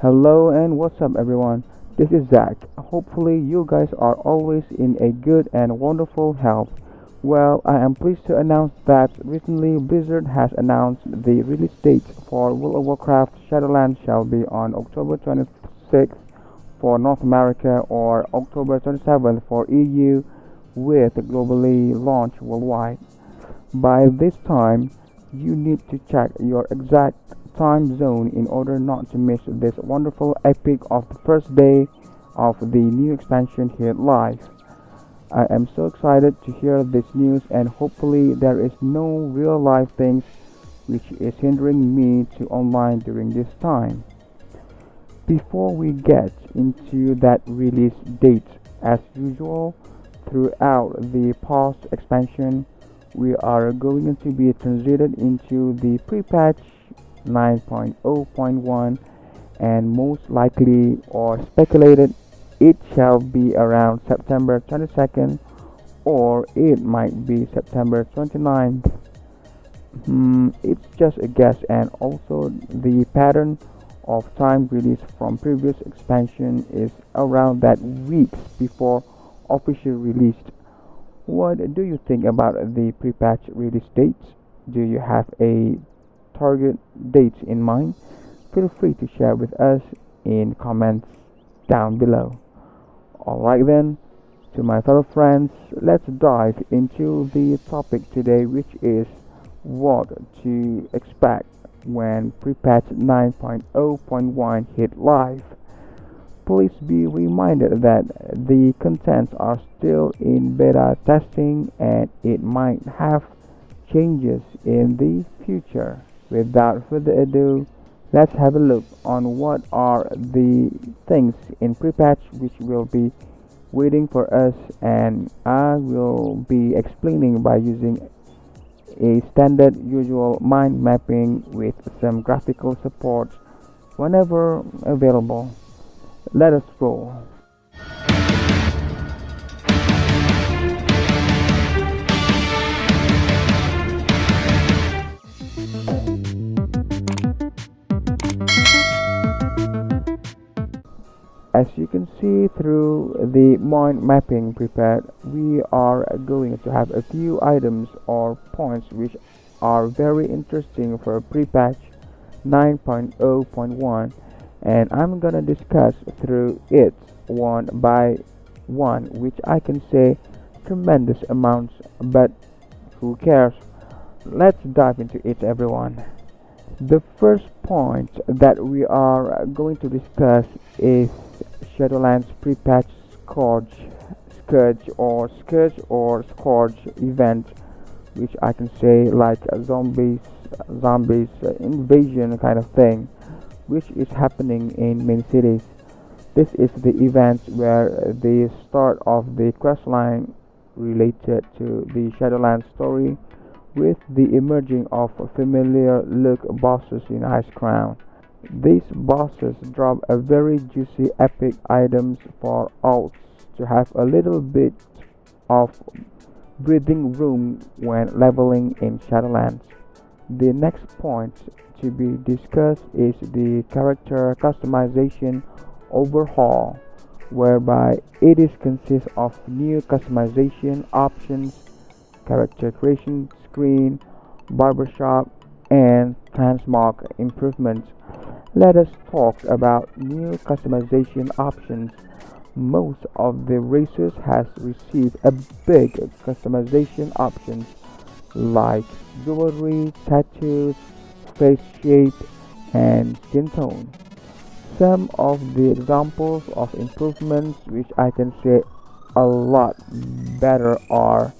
Hello and what's up everyone? This is Zach. Hopefully you guys are always in a good and wonderful health. Well, I am pleased to announce that recently Blizzard has announced the release date for World of Warcraft Shadowlands shall be on October 26th for North America or October 27th for EU with globally launch worldwide. By this time, you need to check your exact time zone in order not to miss this wonderful epic of the first day of the new expansion hit live. I am so excited to hear this news and hopefully there is no real life things which is hindering me to online during this time. Before we get into that release date, as usual, throughout the past expansion, we are going to be transited into the pre-patch 9.0.1 and most likely or speculated it shall be around September 22nd or it might be September 29th. It's just a guess and also the pattern of time release from previous expansion is around that weeks before official released. What do you think about the pre-patch release dates? Do you have a target date in mind? Feel free to share with us in comments down below. Alright then, to my fellow friends, let's dive into the topic today, which is what to expect when pre-patch 9.0.1 hit live. Please be reminded that the contents are still in beta testing and it might have changes in the future. Without further ado, let's have a look on what are the things in pre-patch which will be waiting for us, and I will be explaining by using a standard usual mind mapping with some graphical support whenever available. Let us roll. As you can see through the mind mapping prepared, we are going to have a few items or points which are very interesting for pre-patch 9.0.1, and I'm gonna discuss through it one by one, which I can say tremendous amounts, but who cares? Let's dive into it, everyone. The first point that we are going to discuss is Shadowlands Pre-Patch Scourge event, which I can say like a zombies invasion kind of thing, which is happening in many cities. This is the event where the start of the questline related to the Shadowlands story with the emerging of familiar look bosses in Ice Crown. These bosses drop a very juicy epic items for alts to have a little bit of breathing room when leveling in Shadowlands. The next point to be discussed is the character customization overhaul, whereby it is consists of new customization options, character creation screen, barbershop, and transmog improvements. Let us talk about new customization options. Most of the races has received a big customization options like jewelry, tattoos, face shape, and skin tone. Some of the examples of improvements which I can say a lot better are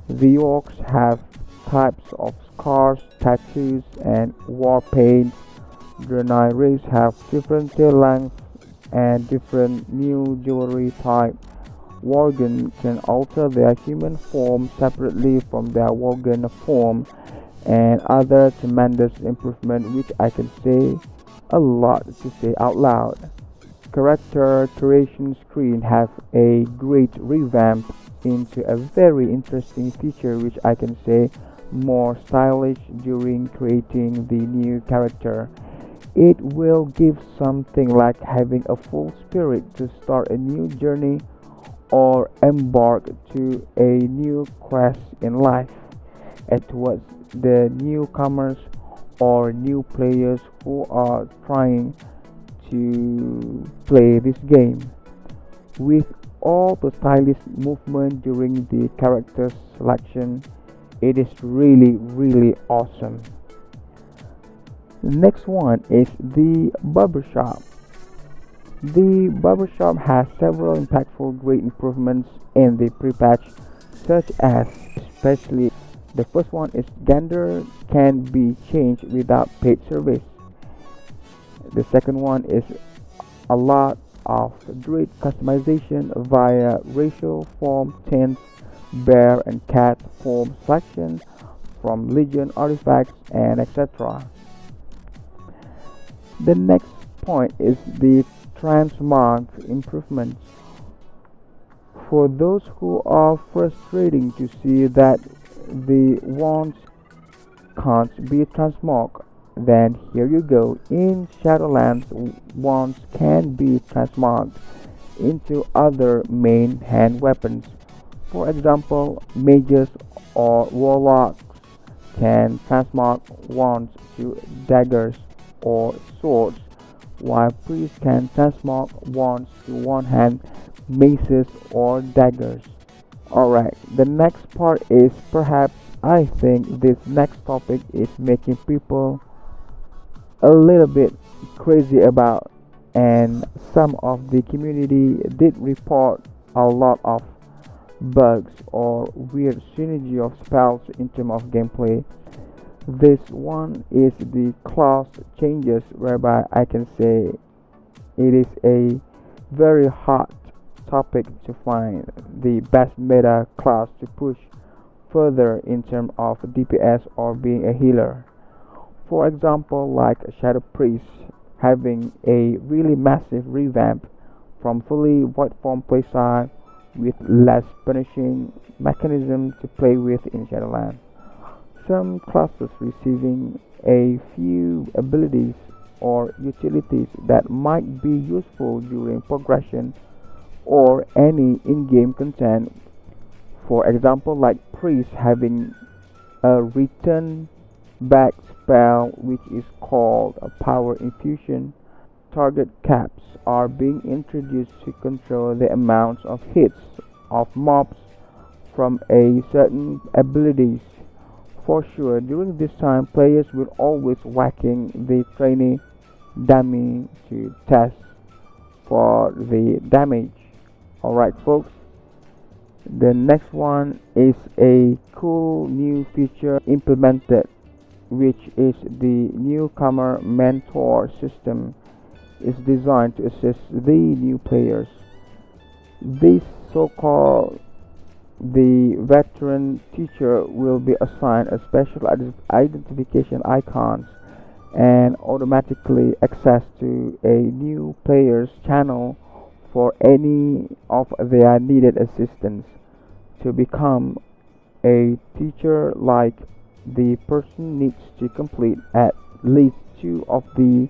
the orcs have types of scars, tattoos, and war paint. Draenei race have different tail lengths and different new jewelry type. Worgen can alter their human form separately from their Worgen form, and other tremendous improvement which I can say a lot to say out loud. Character creation screen have a great revamp into a very interesting feature which I can say more stylish during creating the new character. It will give something like having a full spirit to start a new journey or embark to a new quest in life, and towards the newcomers or new players who are trying to play this game. With all the stylish movement during the character selection, it is really awesome. The next one is the barbershop. The barbershop has several impactful great improvements in the pre-patch, such as especially the first one is gender can be changed without paid service. The second one is a lot of great customization via racial form tints, bear and cat form selection from Legion artifacts and etc. The next point is the transmog improvements. For those who are frustrating to see that the wands can't be transmog, then here you go. In Shadowlands, wands can be transmogged into other main hand weapons. For example, mages or warlocks can transmog wands to daggers or swords, while priests can transmog wands to one-hand maces or daggers. Alright, the next part is perhaps I think this next topic is making people a little bit crazy about, and some of the community did report a lot of bugs or weird synergy of spells in terms of gameplay. This one is the class changes, whereby I can say it is a very hot topic to find the best meta class to push further in terms of DPS or being a healer. For example, like Shadow Priest having a really massive revamp from fully void form playstyle with less punishing mechanism to play with in Shadowlands. Some classes receiving a few abilities or utilities that might be useful during progression or any in-game content. For example, like Priest having a return back spell which is called a power infusion. Target caps are being introduced to control the amounts of hits of mobs from a certain abilities. For sure, during this time, players will always whacking the trainee dummy to test for the damage. Alright folks, the next one is a cool new feature implemented, which is the newcomer mentor system. Is designed to assist the new players. This so-called the veteran teacher will be assigned a special identification icons and automatically access to a new player's channel for any of their needed assistance. To become a teacher, like the person needs to complete at least 2 of the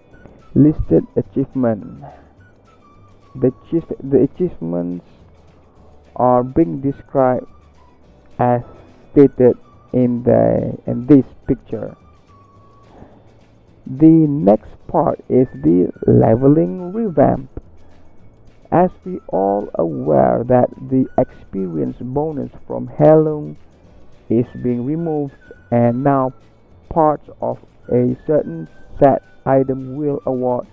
listed achievements. The achievements are being described as stated in this picture. The next part is the leveling revamp. As we all aware that the experience bonus from Heirloom is being removed, and now parts of a certain set item will award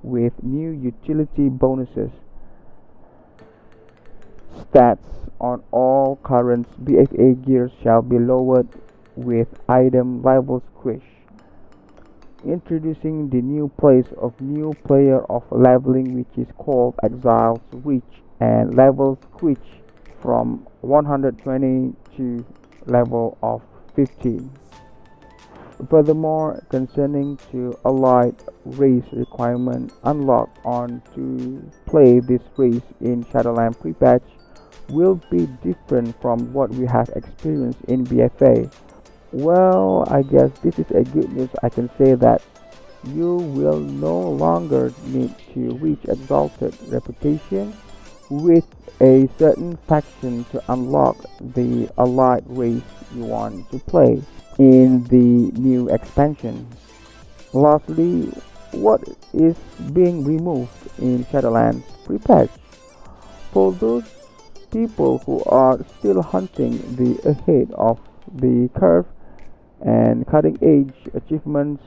with new utility bonuses. Stats on all current BFA gears shall be lowered with item level squish. Introducing the new place of new player of leveling, which is called Exile's Reach, and level squish from 120 to level of 50. Furthermore, concerning to allied race requirement unlocked on to play this race in Shadowlands Pre-Patch will be different from what we have experienced in BFA. Well, I guess this is a good news. I can say that you will no longer need to reach exalted reputation with a certain faction to unlock the allied race you want to play in the new expansion. Lastly, what is being removed in Shadowlands Pre-Patch? For those people who are still hunting the ahead of the curve and cutting-edge achievements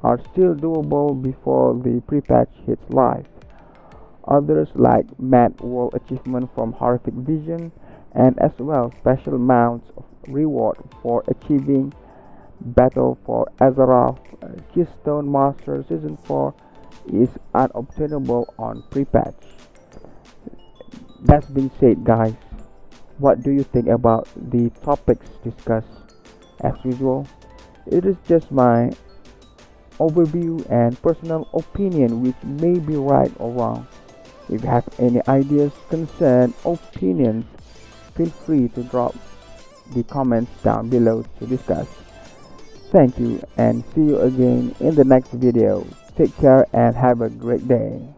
are still doable before the pre-patch hits live. Others like Mad World achievement from Horrific Vision and as well special amounts of reward for achieving Battle for Azeroth Keystone Master Season 4 is unobtainable on pre-patch. That's been said, guys. What do you think about the topics discussed? As usual, it is just my overview and personal opinion which may be right or wrong. If you have any ideas, concerns, opinions, feel free to drop the comments down below to discuss. Thank you and see you again in the next video. Take care and have a great day.